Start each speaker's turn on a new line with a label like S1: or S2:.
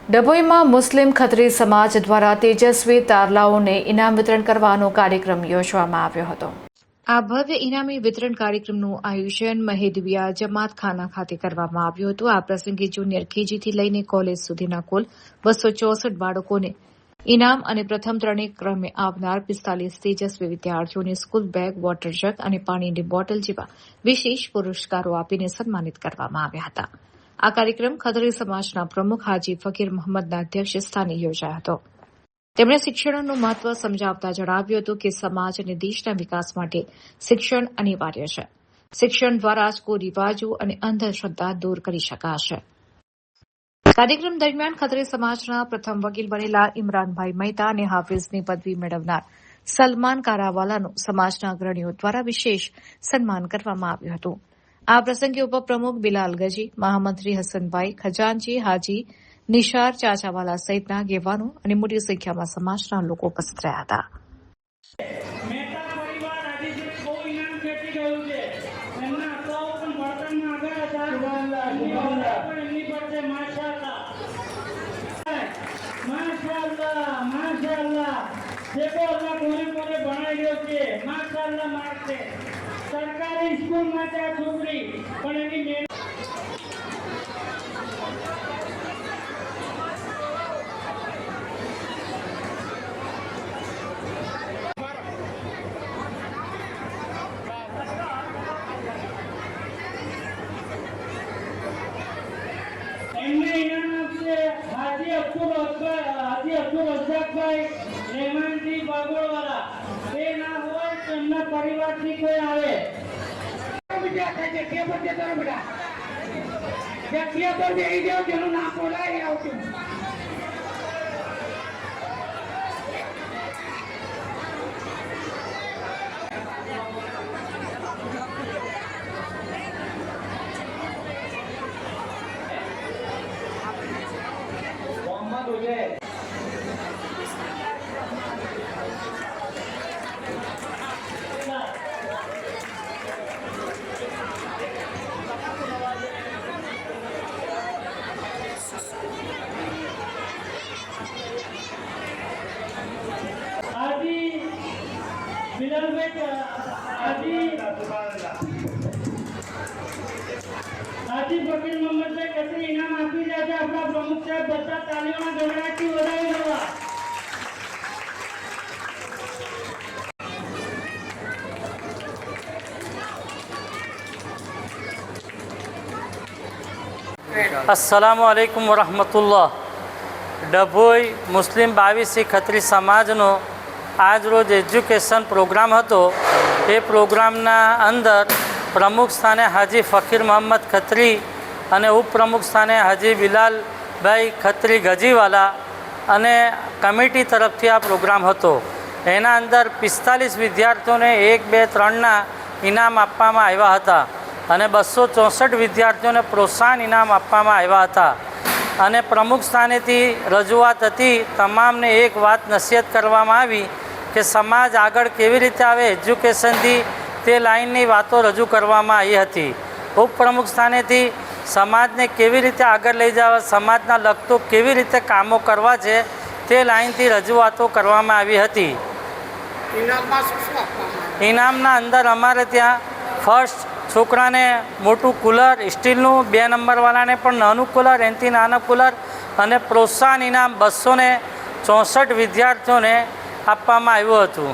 S1: ડભોઈમાં મુસ્લિમ ખત્રી સમાજ દ્વારા તેજસ્વી તારલાઓને ઇનામ વિતરણ કરવાનો કાર્યક્રમ યોજવામાં આવ્યો હતો। આ ભવ્ય ઇનામી વિતરણ કાર્યક્રમનું આયોજન મહેદવિયા જમાતખાના ખાતે કરવામાં આવ્યું હતું। આ પ્રસંગે જુનિયર કેજીથી લઈને કોલેજ સુધીના કુલ 264 બાળકોને ઇનામ અને પ્રથમ ત્રણેય ક્રમે આવનાર 45 તેજસ્વી વિદ્યાર્થીઓને સ્કૂલ બેગ, વોટર જગ અને પાણીની બોટલ જેવા વિશેષ પુરસ્કારો આપીને સન્માનિત કરવામાં આવ્યા હતા। આ કાર્યક્રમ ખત્રી સમાજના પ્રમુખ હાજી ફકીર મોહમ્મદના અધ્યક્ષ સ્થાને યોજાયો હતો। તેમણે શિક્ષણનું મહત્વ સમજાવતા જણાવ્યું હતું કે સમાજ અને દેશના વિકાસ માટે શિક્ષણ અનિવાર્ય છે। શિક્ષણ દ્વારા જ કુરિવાજો અને અંધશ્રદ્ધા દૂર કરી શકાશે। કાર્યક્રમ દરમિયાન ખત્રી સમાજના પ્રથમ વકીલ બનેલા ઇમરાનભાઈ મહેતા અને હાફિઝની પદવી મેળવનાર સલમાન કારાવાલાનું સમાજના અગ્રણીઓ દ્વારા વિશેષ સન્માન કરવામાં આવ્યું હતું। આ પ્રસંગે ઉપપ્રમુખ બિલાલ ગજી, મહામંત્રી હસનભાઈ, ખજાનચી હાજી નિશાર ચાચાવાલા સહિતના આગેવાનો અને મોટી સંખ્યામાં સમાજના લોકો ઉપસ્થિત રહ્યા હતા।
S2: सरकारी स्कूल में छोकरी हाजी अब्दुल रज्जाकभाई रहमानजी बागोळवाला ते ना होय તેમના પરિવારથી કોઈ આવે બીજા થાય છે કે બધે તારો બેટા જે કે તો દેઈ દેવ જેનું નામ બોલાય આવતું મોહમ્મદ ઉજે हाजी फकीर मोहम्मद से कतरी इनाम आपी जाए अपना प्रमुख साहब बता तालियों में गड़गड़ाटी बधाई देवा।
S3: अस्सलामु अलैकुम वरहमतुल्लाह। डभोई मुस्लिम 22 खत्री समाजनो आज रोज एज्युकेशन प्रोग्राम हतो। ये प्रोग्रामना अंदर प्रमुख स्थाने हाजी फकीर मोहम्मद खत्री अने उपप्रमुख स्थाने हाजी बिलाल भाई खत्री गजीवाला अने कमिटी तरफथी आ प्रोग्राम हतो। एना अंदर 45 विद्यार्थीओने 1, 2, 3 ना इनाम आपवामां आव्या हता अने 264 विद्यार्थीओने प्रोत्साहन इनाम आपवामां आव्या हता। अने प्रमुख स्थानेथी रजूआत हती, तमामने एक वात नसीहत करवामां आवी कि समाज आगळ केवी रीते आवे एज्युकेशनथी ते लाइननी वातो रजू करवामां आई हती। उपप्रमुख स्थानेथी समाजने केवी रीते आगळ लई जवा, समाजना लगतो केवी रीते कामो करवा छे ते लाइनथी रजूआतो करवामां आवी हती। इनामना अंदर अमारे त्यां फर्स्ट छोकराने मोटू कूलर स्टीलनु, 2 नंबरवाळाने पण नानुं कूलर, एनाथी नाना कूलर अने प्रोत्साहन इनाम 264 विद्यार्थीओने आपवामां आव्युं हतुं।